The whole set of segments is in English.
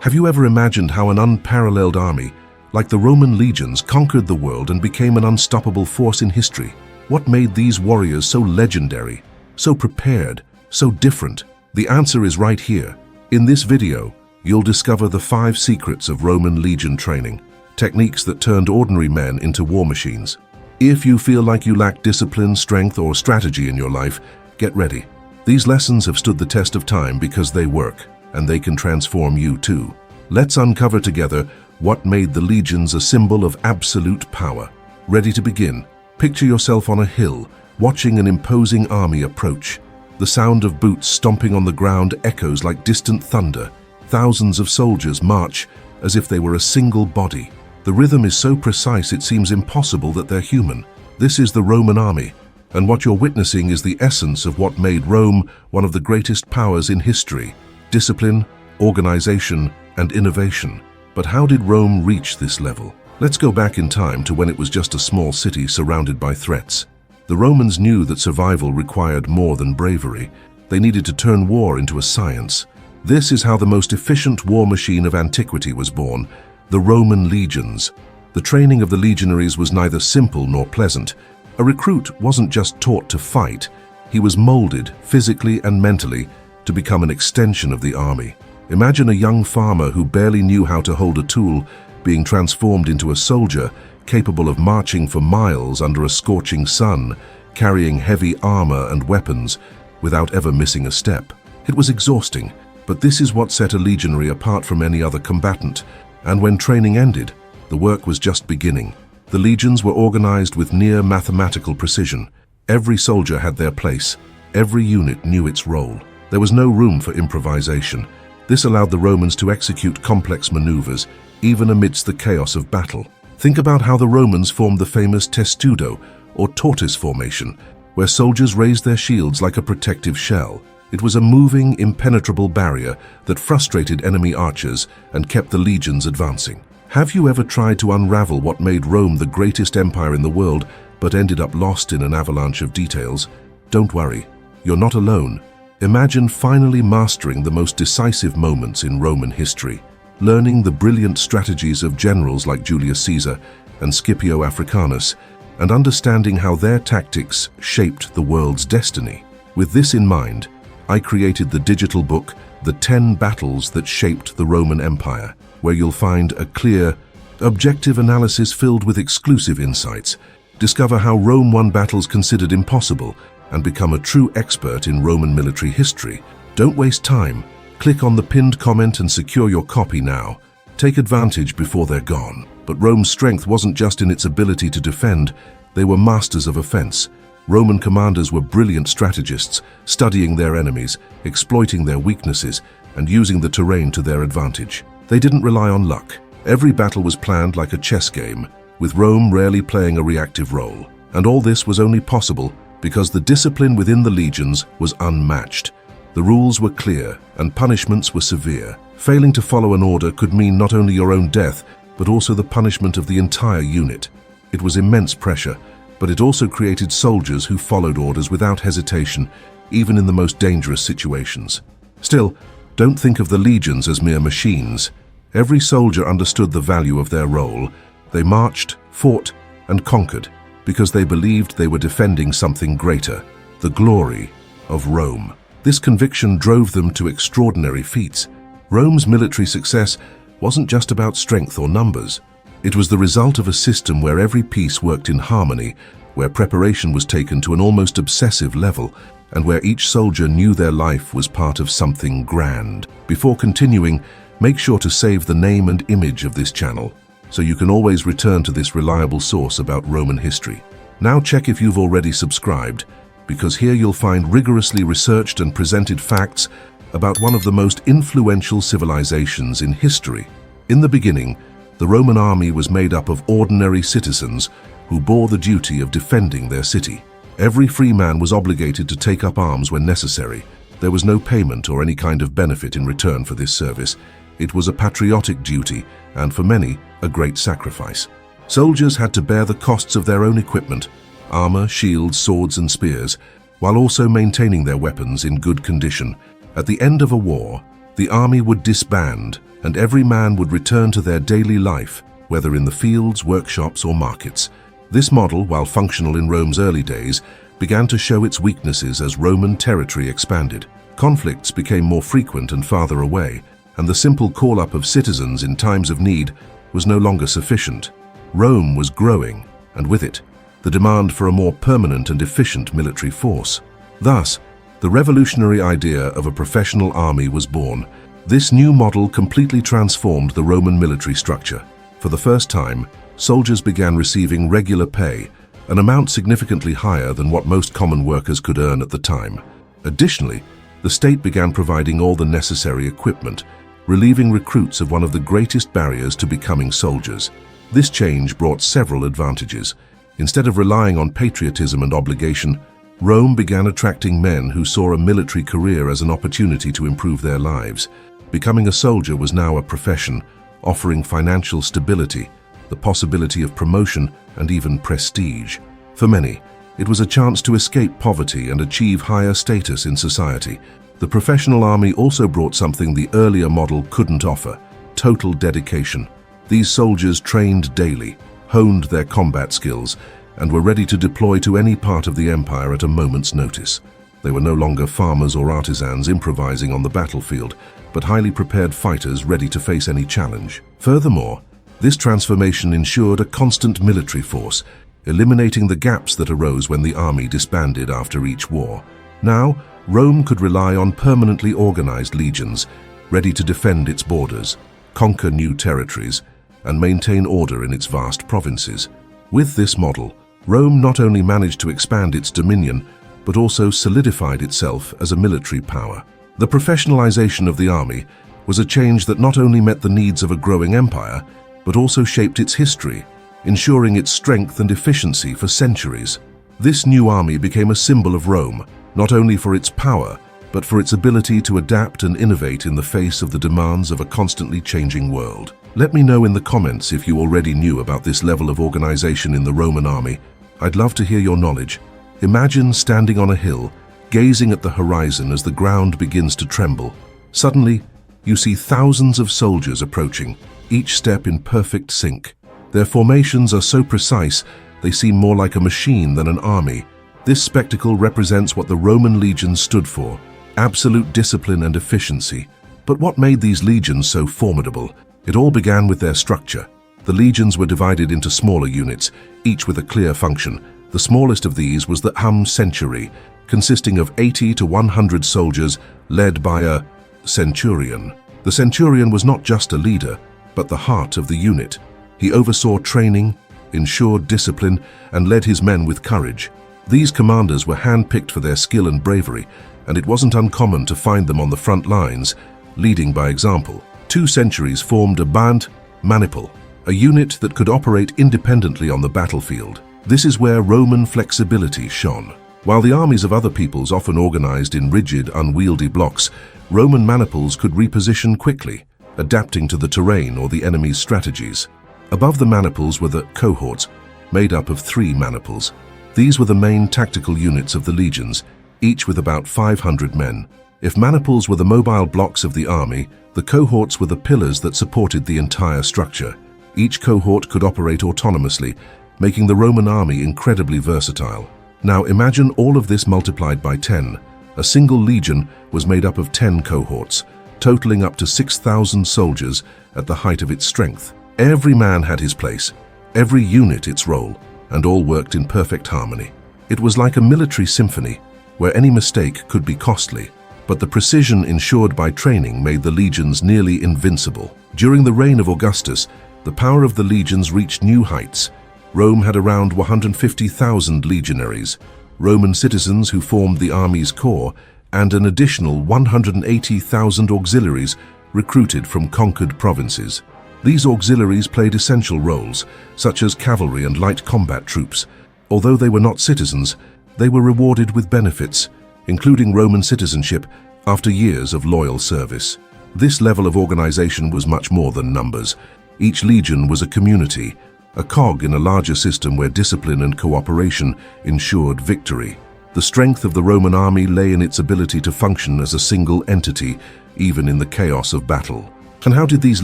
Have you ever imagined how an unparalleled army, like the Roman legions, conquered the world and became an unstoppable force in history? What made these warriors so legendary, so prepared, so different? The answer is right here. In this video, you'll discover the 5 secrets of Roman legion training, techniques that turned ordinary men into war machines. If you feel like you lack discipline, strength, or strategy in your life, get ready. These lessons have stood the test of time because they work, and they can transform you too. Let's uncover together what made the legions a symbol of absolute power. Ready to begin? Picture yourself on a hill, watching an imposing army approach. The sound of boots stomping on the ground echoes like distant thunder. Thousands of soldiers march as if they were a single body. The rhythm is so precise it seems impossible that they're human. This is the Roman army, and what you're witnessing is the essence of what made Rome one of the greatest powers in history: discipline, organization, and innovation. But how did Rome reach this level? Let's go back in time to when it was just a small city surrounded by threats. The Romans knew that survival required more than bravery. They needed to turn war into a science. This is how the most efficient war machine of antiquity was born: the Roman legions. The training of the legionaries was neither simple nor pleasant. A recruit wasn't just taught to fight, he was molded physically and mentally to become an extension of the army. Imagine a young farmer who barely knew how to hold a tool being transformed into a soldier capable of marching for miles under a scorching sun, carrying heavy armor and weapons without ever missing a step. It was exhausting, but this is what set a legionary apart from any other combatant. And when training ended, the work was just beginning. The legions were organized with near mathematical precision. Every soldier had their place. Every unit knew its role. There was no room for improvisation. This allowed the Romans to execute complex maneuvers, even amidst the chaos of battle. Think about how the Romans formed the famous testudo, or tortoise formation, where soldiers raised their shields like a protective shell. It was a moving, impenetrable barrier that frustrated enemy archers and kept the legions advancing. Have you ever tried to unravel what made Rome the greatest empire in the world, but ended up lost in an avalanche of details? Don't worry, you're not alone. Imagine finally mastering the most decisive moments in Roman history, learning the brilliant strategies of generals like Julius Caesar and Scipio Africanus, and understanding how their tactics shaped the world's destiny. With this in mind, I created the digital book, The 10 Battles That Shaped the Roman Empire, where you'll find a clear, objective analysis filled with exclusive insights. Discover how Rome won battles considered impossible and become a true expert in Roman military history. Don't waste time. Click on the pinned comment and secure your copy now. Take advantage before they're gone. But Rome's strength wasn't just in its ability to defend, they were masters of offense. Roman commanders were brilliant strategists, studying their enemies, exploiting their weaknesses, and using the terrain to their advantage. They didn't rely on luck. Every battle was planned like a chess game, with Rome rarely playing a reactive role. And all this was only possible because the discipline within the legions was unmatched. The rules were clear, and punishments were severe. Failing to follow an order could mean not only your own death, but also the punishment of the entire unit. It was immense pressure, but it also created soldiers who followed orders without hesitation, even in the most dangerous situations. Still, don't think of the legions as mere machines. Every soldier understood the value of their role. They marched, fought, and conquered because they believed they were defending something greater, the glory of Rome. This conviction drove them to extraordinary feats. Rome's military success wasn't just about strength or numbers. It was the result of a system where every piece worked in harmony, where preparation was taken to an almost obsessive level, and where each soldier knew their life was part of something grand. Before continuing, make sure to save the name and image of this channel, so you can always return to this reliable source about Roman history. Now check if you've already subscribed, because here you'll find rigorously researched and presented facts about one of the most influential civilizations in history. In the beginning, the Roman army was made up of ordinary citizens who bore the duty of defending their city. Every free man was obligated to take up arms when necessary. There was no payment or any kind of benefit in return for this service. It was a patriotic duty, and for many, a great sacrifice. Soldiers had to bear the costs of their own equipment, armor, shields, swords, and spears, while also maintaining their weapons in good condition. At the end of a war, the army would disband, and every man would return to their daily life, whether in the fields, workshops, or markets. This model, while functional in Rome's early days, began to show its weaknesses as Roman territory expanded. Conflicts became more frequent and farther away, and the simple call-up of citizens in times of need was no longer sufficient. Rome was growing, and with it, the demand for a more permanent and efficient military force. Thus, the revolutionary idea of a professional army was born. This new model completely transformed the Roman military structure. For the first time, soldiers began receiving regular pay, an amount significantly higher than what most common workers could earn at the time. Additionally, the state began providing all the necessary equipment, relieving recruits of one of the greatest barriers to becoming soldiers. This change brought several advantages. Instead of relying on patriotism and obligation, Rome began attracting men who saw a military career as an opportunity to improve their lives. Becoming a soldier was now a profession, offering financial stability, the possibility of promotion, and even prestige. For many, it was a chance to escape poverty and achieve higher status in society. The professional army also brought something the earlier model couldn't offer: total dedication. These soldiers trained daily, honed their combat skills, and were ready to deploy to any part of the empire at a moment's notice. They were no longer farmers or artisans improvising on the battlefield, but highly prepared fighters ready to face any challenge. Furthermore, this transformation ensured a constant military force, eliminating the gaps that arose when the army disbanded after each war. Now, Rome could rely on permanently organized legions, ready to defend its borders, conquer new territories, and maintain order in its vast provinces. With this model, Rome not only managed to expand its dominion, but also solidified itself as a military power. The professionalization of the army was a change that not only met the needs of a growing empire, but also shaped its history, ensuring its strength and efficiency for centuries. This new army became a symbol of Rome, not only for its power, but for its ability to adapt and innovate in the face of the demands of a constantly changing world. Let me know in the comments if you already knew about this level of organization in the Roman army. I'd love to hear your knowledge. Imagine standing on a hill, gazing at the horizon as the ground begins to tremble. Suddenly, you see thousands of soldiers approaching, each step in perfect sync. Their formations are so precise, they seem more like a machine than an army. This spectacle represents what the Roman legions stood for: absolute discipline and efficiency. But what made these legions so formidable? It all began with their structure. The legions were divided into smaller units, each with a clear function. The smallest of these was the century, consisting of 80 to 100 soldiers led by a centurion. The centurion was not just a leader, but the heart of the unit. He oversaw training, ensured discipline, and led his men with courage. These commanders were handpicked for their skill and bravery, and it wasn't uncommon to find them on the front lines, leading by example. 2 centuries formed a maniple, a unit that could operate independently on the battlefield. This is where Roman flexibility shone. While the armies of other peoples often organized in rigid, unwieldy blocks, Roman maniples could reposition quickly, adapting to the terrain or the enemy's strategies. Above the maniples were the cohorts, made up of 3 maniples. These were the main tactical units of the legions, each with about 500 men. If maniples were the mobile blocks of the army, the cohorts were the pillars that supported the entire structure. Each cohort could operate autonomously, making the Roman army incredibly versatile. Now imagine all of this multiplied by 10. A single legion was made up of 10 cohorts, totaling up to 6,000 soldiers at the height of its strength. Every man had his place, every unit its role, and all worked in perfect harmony. It was like a military symphony, where any mistake could be costly, but the precision ensured by training made the legions nearly invincible. During the reign of Augustus, the power of the legions reached new heights. Rome had around 150,000 legionaries, Roman citizens who formed the army's core, and an additional 180,000 auxiliaries recruited from conquered provinces. These auxiliaries played essential roles, such as cavalry and light combat troops. Although they were not citizens, they were rewarded with benefits, including Roman citizenship, after years of loyal service. This level of organization was much more than numbers. Each legion was a community, a cog in a larger system where discipline and cooperation ensured victory. The strength of the Roman army lay in its ability to function as a single entity, even in the chaos of battle. And how did these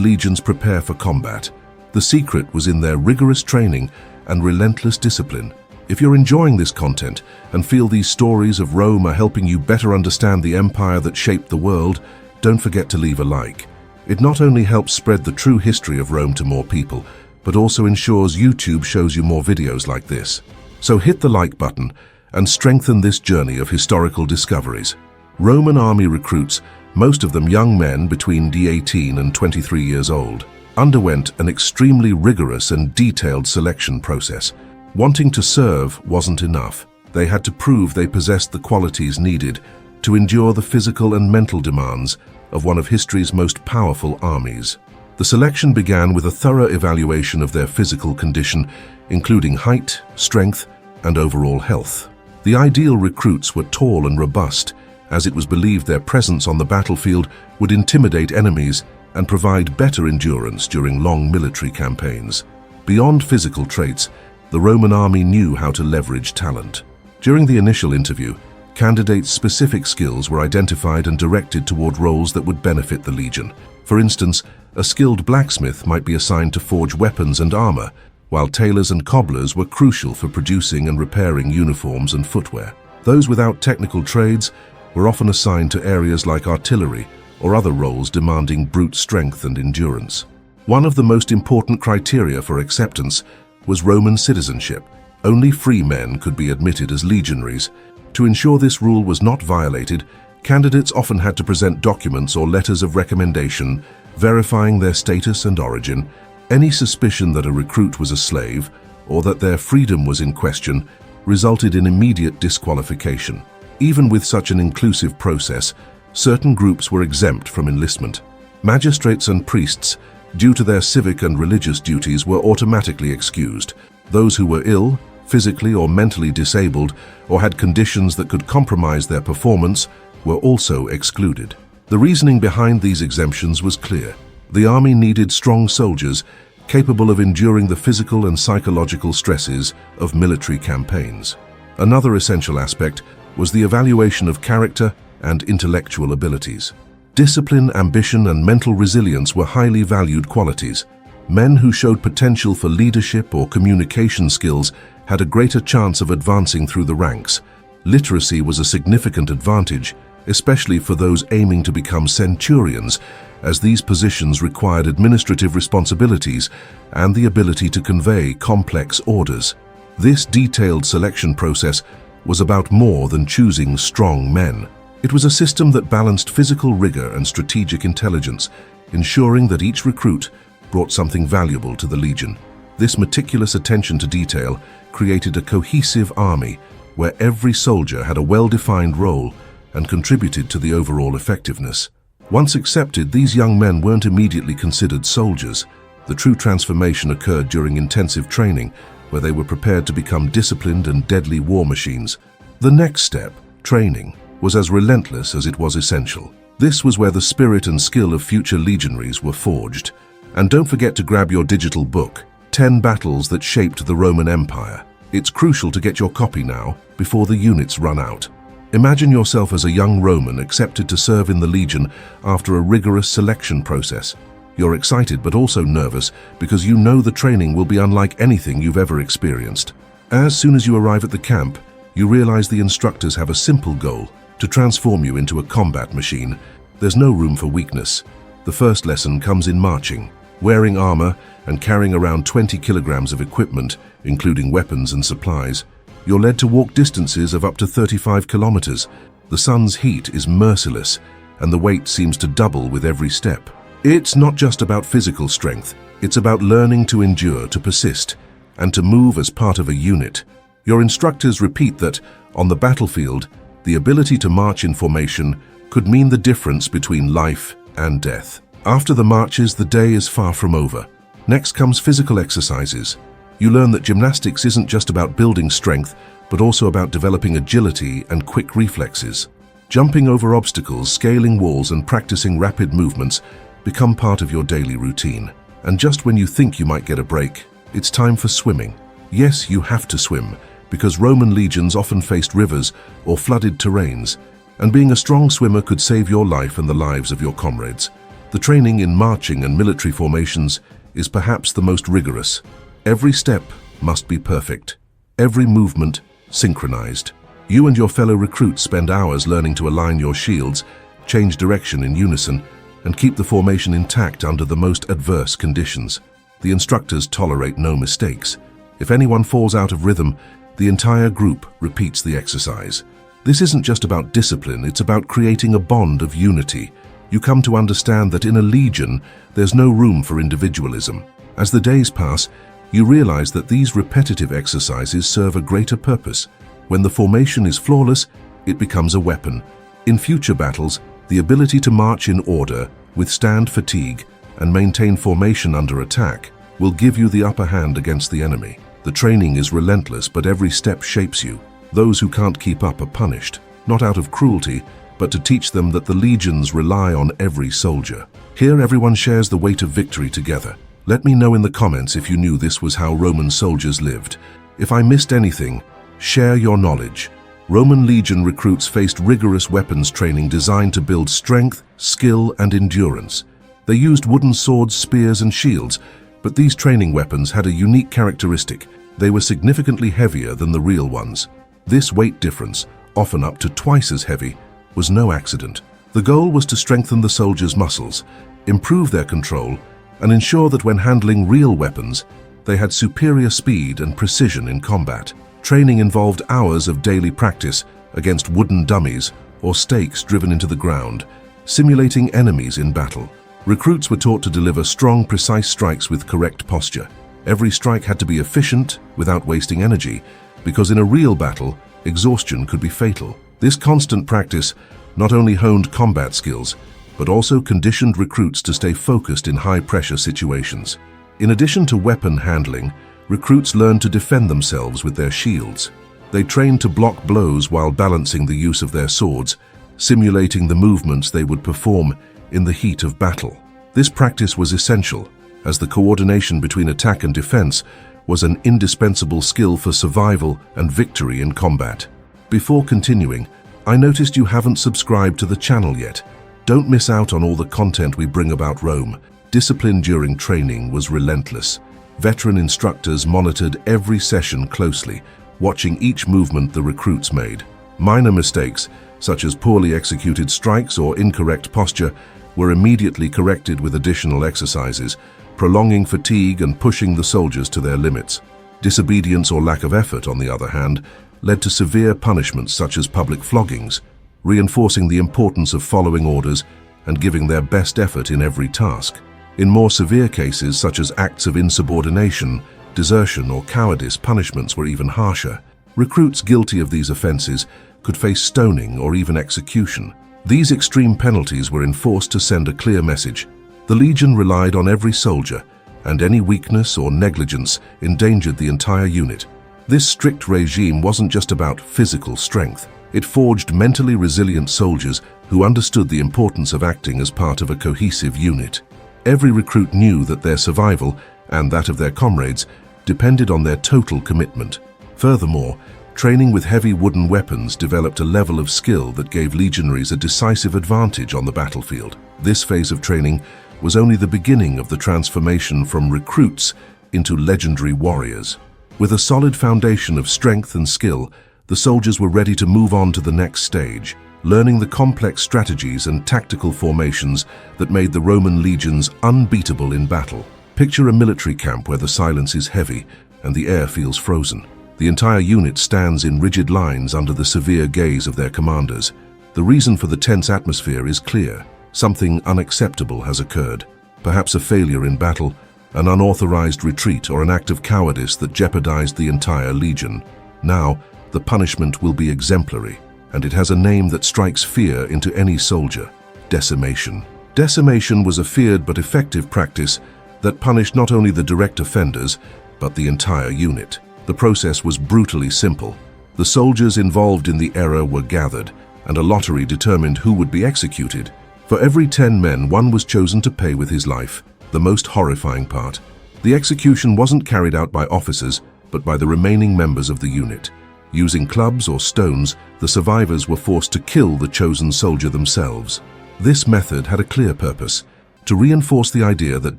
legions prepare for combat? The secret was in their rigorous training and relentless discipline. If you're enjoying this content and feel these stories of Rome are helping you better understand the empire that shaped the world, don't forget to leave a like. It not only helps spread the true history of Rome to more people, but also ensures YouTube shows you more videos like this. So hit the like button and strengthen this journey of historical discoveries. Roman army recruits, most of them young men between 18 and 23 years old, underwent an extremely rigorous and detailed selection process. Wanting to serve wasn't enough. They had to prove they possessed the qualities needed to endure the physical and mental demands of one of history's most powerful armies. The selection began with a thorough evaluation of their physical condition, including height, strength, and overall health. The ideal recruits were tall and robust, as it was believed their presence on the battlefield would intimidate enemies and provide better endurance during long military campaigns. Beyond physical traits, the Roman army knew how to leverage talent. During the initial interview, candidates' specific skills were identified and directed toward roles that would benefit the legion. For instance, a skilled blacksmith might be assigned to forge weapons and armor, while tailors and cobblers were crucial for producing and repairing uniforms and footwear. Those without technical trades were often assigned to areas like artillery or other roles demanding brute strength and endurance. One of the most important criteria for acceptance was Roman citizenship. Only free men could be admitted as legionaries. To ensure this rule was not violated, candidates often had to present documents or letters of recommendation verifying their status and origin. Any suspicion that a recruit was a slave or that their freedom was in question resulted in immediate disqualification. Even with such an inclusive process, certain groups were exempt from enlistment. Magistrates and priests, due to their civic and religious duties, were automatically excused. Those who were ill, physically or mentally disabled, or had conditions that could compromise their performance were also excluded. The reasoning behind these exemptions was clear. The army needed strong soldiers capable of enduring the physical and psychological stresses of military campaigns. Another essential aspect was the evaluation of character and intellectual abilities. Discipline, ambition, and mental resilience were highly valued qualities. Men who showed potential for leadership or communication skills had a greater chance of advancing through the ranks. Literacy was a significant advantage, especially for those aiming to become centurions, as these positions required administrative responsibilities and the ability to convey complex orders. This detailed selection process was about more than choosing strong men. It was a system that balanced physical rigor and strategic intelligence, ensuring that each recruit brought something valuable to the legion. This meticulous attention to detail created a cohesive army where every soldier had a well-defined role and contributed to the overall effectiveness. Once accepted, these young men weren't immediately considered soldiers. The true transformation occurred during intensive training, where they were prepared to become disciplined and deadly war machines. The next step, training, was as relentless as it was essential. This was where the spirit and skill of future legionaries were forged. And don't forget to grab your digital book, 10 Battles That Shaped the Roman Empire. It's crucial to get your copy now, before the units run out. Imagine yourself as a young Roman accepted to serve in the legion after a rigorous selection process. You're excited but also nervous because you know the training will be unlike anything you've ever experienced. As soon as you arrive at the camp, you realize the instructors have a simple goal: to transform you into a combat machine. There's no room for weakness. The first lesson comes in marching. Wearing armor and carrying around 20 kilograms of equipment, including weapons and supplies, you're led to walk distances of up to 35 kilometers. The sun's heat is merciless, and the weight seems to double with every step. It's not just about physical strength. It's about learning to endure, to persist, and to move as part of a unit. Your instructors repeat that, on the battlefield, the ability to march in formation could mean the difference between life and death. After the marches, the day is far from over. Next comes physical exercises. You learn that gymnastics isn't just about building strength, but also about developing agility and quick reflexes. Jumping over obstacles, scaling walls, and practicing rapid movements become part of your daily routine. And just when you think you might get a break, it's time for swimming. Yes, you have to swim, because Roman legions often faced rivers or flooded terrains, and being a strong swimmer could save your life and the lives of your comrades. The training in marching and military formations is perhaps the most rigorous. Every step must be perfect, every movement synchronized. You and your fellow recruits spend hours learning to align your shields, change direction in unison, and keep the formation intact under the most adverse conditions. The instructors tolerate no mistakes. If anyone falls out of rhythm, the entire group repeats the exercise. This isn't just about discipline, it's about creating a bond of unity. You come to understand that in a legion, there's no room for individualism. As the days pass, you realize that these repetitive exercises serve a greater purpose. When the formation is flawless, it becomes a weapon. In future battles, the ability to march in order, withstand fatigue, and maintain formation under attack will give you the upper hand against the enemy. The training is relentless, but every step shapes you. Those who can't keep up are punished, not out of cruelty, but to teach them that the legions rely on every soldier. Here everyone shares the weight of victory together. Let me know in the comments if you knew this was how Roman soldiers lived. If I missed anything, share your knowledge. Roman legion recruits faced rigorous weapons training designed to build strength, skill, and endurance. They used wooden swords, spears, and shields, but these training weapons had a unique characteristic. They were significantly heavier than the real ones. This weight difference, often up to twice as heavy, was no accident. The goal was to strengthen the soldiers' muscles, improve their control, and ensure that when handling real weapons, they had superior speed and precision in combat. Training involved hours of daily practice against wooden dummies or stakes driven into the ground, simulating enemies in battle. Recruits were taught to deliver strong, precise strikes with correct posture. Every strike had to be efficient without wasting energy, because in a real battle, exhaustion could be fatal. This constant practice not only honed combat skills, but also conditioned recruits to stay focused in high-pressure situations. In addition to weapon handling, recruits learned to defend themselves with their shields. They trained to block blows while balancing the use of their swords, simulating the movements they would perform in the heat of battle. This practice was essential, as the coordination between attack and defense was an indispensable skill for survival and victory in combat. Before continuing, I noticed you haven't subscribed to the channel yet. Don't miss out on all the content we bring about Rome. Discipline during training was relentless. Veteran instructors monitored every session closely, watching each movement the recruits made. Minor mistakes, such as poorly executed strikes or incorrect posture, were immediately corrected with additional exercises, prolonging fatigue and pushing the soldiers to their limits. Disobedience or lack of effort, on the other hand, led to severe punishments such as public floggings, reinforcing the importance of following orders and giving their best effort in every task. In more severe cases, such as acts of insubordination, desertion, or cowardice, punishments were even harsher. Recruits guilty of these offenses could face stoning or even execution. These extreme penalties were enforced to send a clear message. The legion relied on every soldier, and any weakness or negligence endangered the entire unit. This strict regime wasn't just about physical strength. It forged mentally resilient soldiers who understood the importance of acting as part of a cohesive unit. Every recruit knew that their survival, and that of their comrades, depended on their total commitment. Furthermore, training with heavy wooden weapons developed a level of skill that gave legionaries a decisive advantage on the battlefield. This phase of training was only the beginning of the transformation from recruits into legendary warriors. With a solid foundation of strength and skill, the soldiers were ready to move on to the next stage, learning the complex strategies and tactical formations that made the Roman legions unbeatable in battle. Picture a military camp where the silence is heavy and the air feels frozen. The entire unit stands in rigid lines under the severe gaze of their commanders. The reason for the tense atmosphere is clear. Something unacceptable has occurred. Perhaps a failure in battle, an unauthorized retreat, or an act of cowardice that jeopardized the entire legion. Now, the punishment will be exemplary, and it has a name that strikes fear into any soldier: decimation. Decimation was a feared but effective practice that punished not only the direct offenders, but the entire unit. The process was brutally simple. The soldiers involved in the error were gathered, and a lottery determined who would be executed. For every 10 men, one was chosen to pay with his life. The most horrifying part: the execution wasn't carried out by officers, but by the remaining members of the unit. Using clubs or stones, the survivors were forced to kill the chosen soldier themselves. This method had a clear purpose: to reinforce the idea that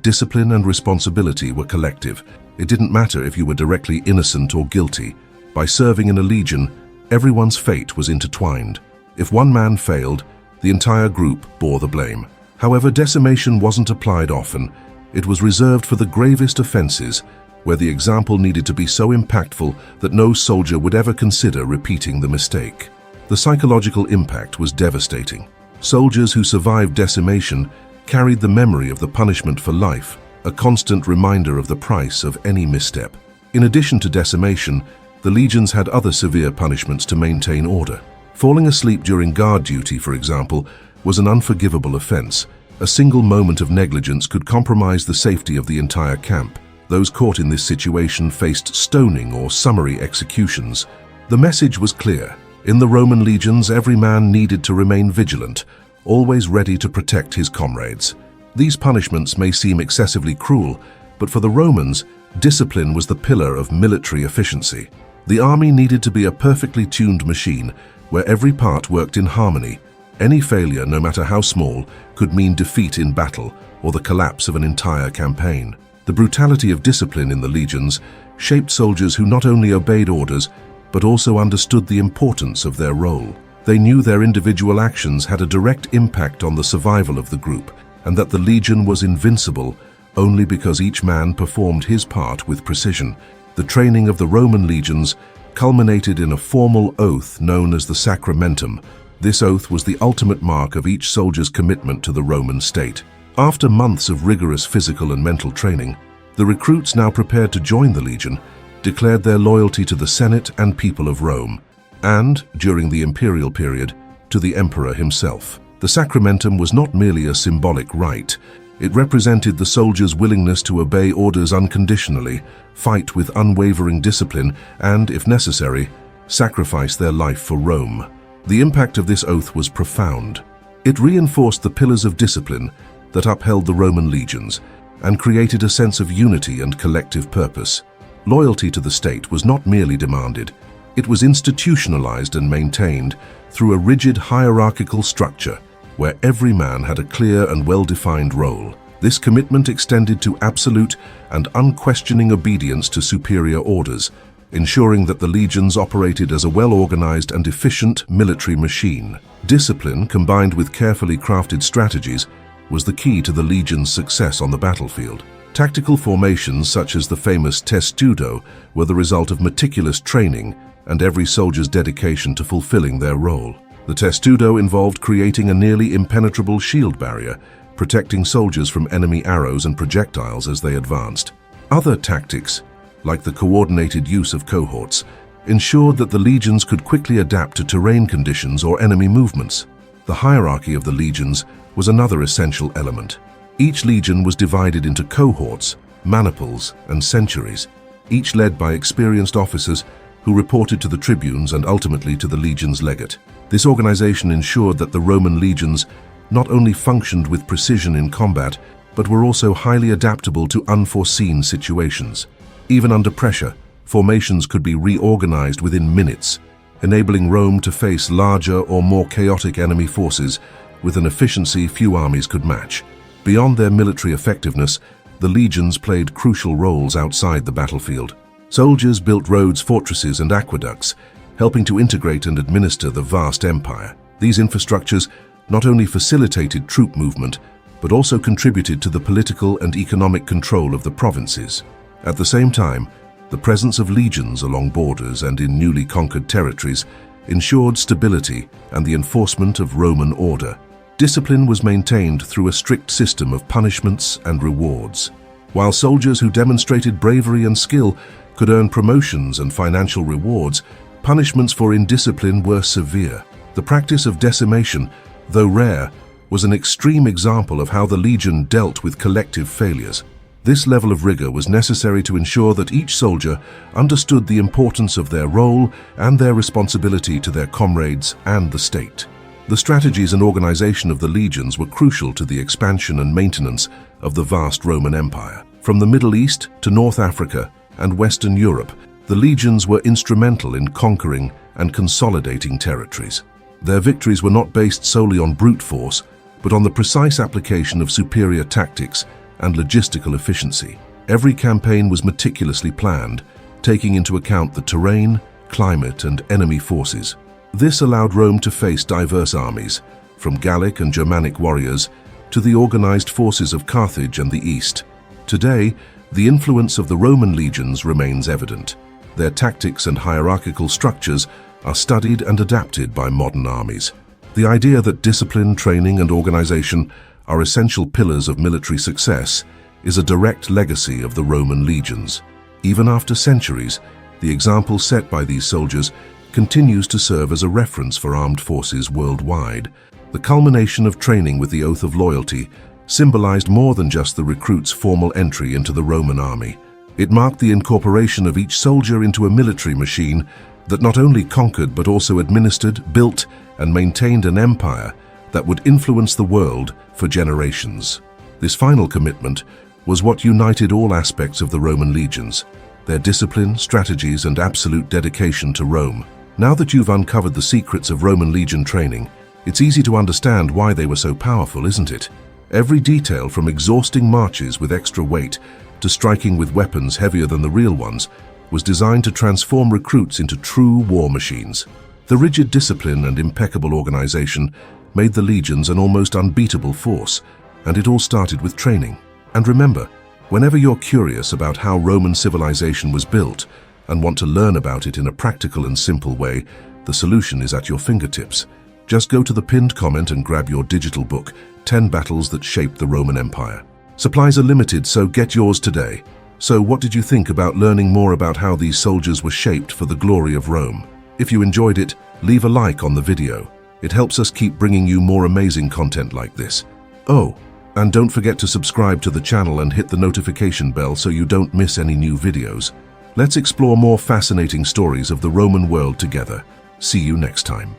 discipline and responsibility were collective. It didn't matter if you were directly innocent or guilty. By serving in a legion, everyone's fate was intertwined. If one man failed, the entire group bore the blame. However, decimation wasn't applied often. It was reserved for the gravest offenses, where the example needed to be so impactful that no soldier would ever consider repeating the mistake. The psychological impact was devastating. Soldiers who survived decimation carried the memory of the punishment for life, a constant reminder of the price of any misstep. In addition to decimation, the legions had other severe punishments to maintain order. Falling asleep during guard duty, for example, was an unforgivable offense. A single moment of negligence could compromise the safety of the entire camp. Those caught in this situation faced stoning or summary executions. The message was clear. In the Roman legions, every man needed to remain vigilant, always ready to protect his comrades. These punishments may seem excessively cruel, but for the Romans, discipline was the pillar of military efficiency. The army needed to be a perfectly tuned machine, where every part worked in harmony. Any failure, no matter how small, could mean defeat in battle or the collapse of an entire campaign. The brutality of discipline in the legions shaped soldiers who not only obeyed orders, but also understood the importance of their role. They knew their individual actions had a direct impact on the survival of the group, and that the legion was invincible only because each man performed his part with precision. The training of the Roman legions culminated in a formal oath known as the sacramentum. This oath was the ultimate mark of each soldier's commitment to the Roman state. After months of rigorous physical and mental training, the recruits now prepared to join the legion declared their loyalty to the Senate and people of Rome, and, during the imperial period, to the emperor himself. The sacramentum was not merely a symbolic rite. It represented the soldiers' willingness to obey orders unconditionally, fight with unwavering discipline, and, if necessary, sacrifice their life for Rome. The impact of this oath was profound. It reinforced the pillars of discipline that upheld the Roman legions and created a sense of unity and collective purpose. Loyalty to the state was not merely demanded, it was institutionalized and maintained through a rigid hierarchical structure where every man had a clear and well-defined role. This commitment extended to absolute and unquestioning obedience to superior orders, ensuring that the legions operated as a well-organized and efficient military machine. Discipline, combined with carefully crafted strategies, was the key to the legion's success on the battlefield. Tactical formations such as the famous testudo were the result of meticulous training and every soldier's dedication to fulfilling their role. The testudo involved creating a nearly impenetrable shield barrier, protecting soldiers from enemy arrows and projectiles as they advanced. Other tactics, like the coordinated use of cohorts, ensured that the legions could quickly adapt to terrain conditions or enemy movements. The hierarchy of the legions was another essential element. Each legion was divided into cohorts, maniples, and centuries, each led by experienced officers who reported to the tribunes and ultimately to the legion's legate. This organization ensured that the Roman legions not only functioned with precision in combat, but were also highly adaptable to unforeseen situations. Even under pressure, formations could be reorganized within minutes, enabling Rome to face larger or more chaotic enemy forces with an efficiency few armies could match. Beyond their military effectiveness, the legions played crucial roles outside the battlefield. Soldiers built roads, fortresses, and aqueducts, helping to integrate and administer the vast empire. These infrastructures not only facilitated troop movement, but also contributed to the political and economic control of the provinces. At the same time, the presence of legions along borders and in newly conquered territories ensured stability and the enforcement of Roman order. Discipline was maintained through a strict system of punishments and rewards. While soldiers who demonstrated bravery and skill could earn promotions and financial rewards, punishments for indiscipline were severe. The practice of decimation, though rare, was an extreme example of how the legion dealt with collective failures. This level of rigor was necessary to ensure that each soldier understood the importance of their role and their responsibility to their comrades and the state. The strategies and organization of the legions were crucial to the expansion and maintenance of the vast Roman Empire. From the Middle East to North Africa and Western Europe, the legions were instrumental in conquering and consolidating territories. Their victories were not based solely on brute force, but on the precise application of superior tactics and logistical efficiency. Every campaign was meticulously planned, taking into account the terrain, climate, and enemy forces. This allowed Rome to face diverse armies, from Gallic and Germanic warriors to the organized forces of Carthage and the East. Today, the influence of the Roman legions remains evident. Their tactics and hierarchical structures are studied and adapted by modern armies. The idea that discipline, training, and organization are essential pillars of military success is a direct legacy of the Roman legions. Even after centuries, the example set by these soldiers continues to serve as a reference for armed forces worldwide. The culmination of training with the oath of loyalty symbolized more than just the recruit's formal entry into the Roman army. It marked the incorporation of each soldier into a military machine that not only conquered but also administered, built, and maintained an empire that would influence the world for generations. This final commitment was what united all aspects of the Roman legions: their discipline, strategies, and absolute dedication to Rome. Now that you've uncovered the secrets of Roman legion training, it's easy to understand why they were so powerful, isn't it? Every detail, from exhausting marches with extra weight to striking with weapons heavier than the real ones, was designed to transform recruits into true war machines. The rigid discipline and impeccable organization made the legions an almost unbeatable force, and it all started with training. And remember, whenever you're curious about how Roman civilization was built and want to learn about it in a practical and simple way, the solution is at your fingertips. Just go to the pinned comment and grab your digital book, 10 Battles That Shaped the Roman Empire. Supplies are limited, so get yours today. So what did you think about learning more about how these soldiers were shaped for the glory of Rome? If you enjoyed it, leave a like on the video. It helps us keep bringing you more amazing content like this. Oh, and don't forget to subscribe to the channel and hit the notification bell so you don't miss any new videos. Let's explore more fascinating stories of the Roman world together. See you next time.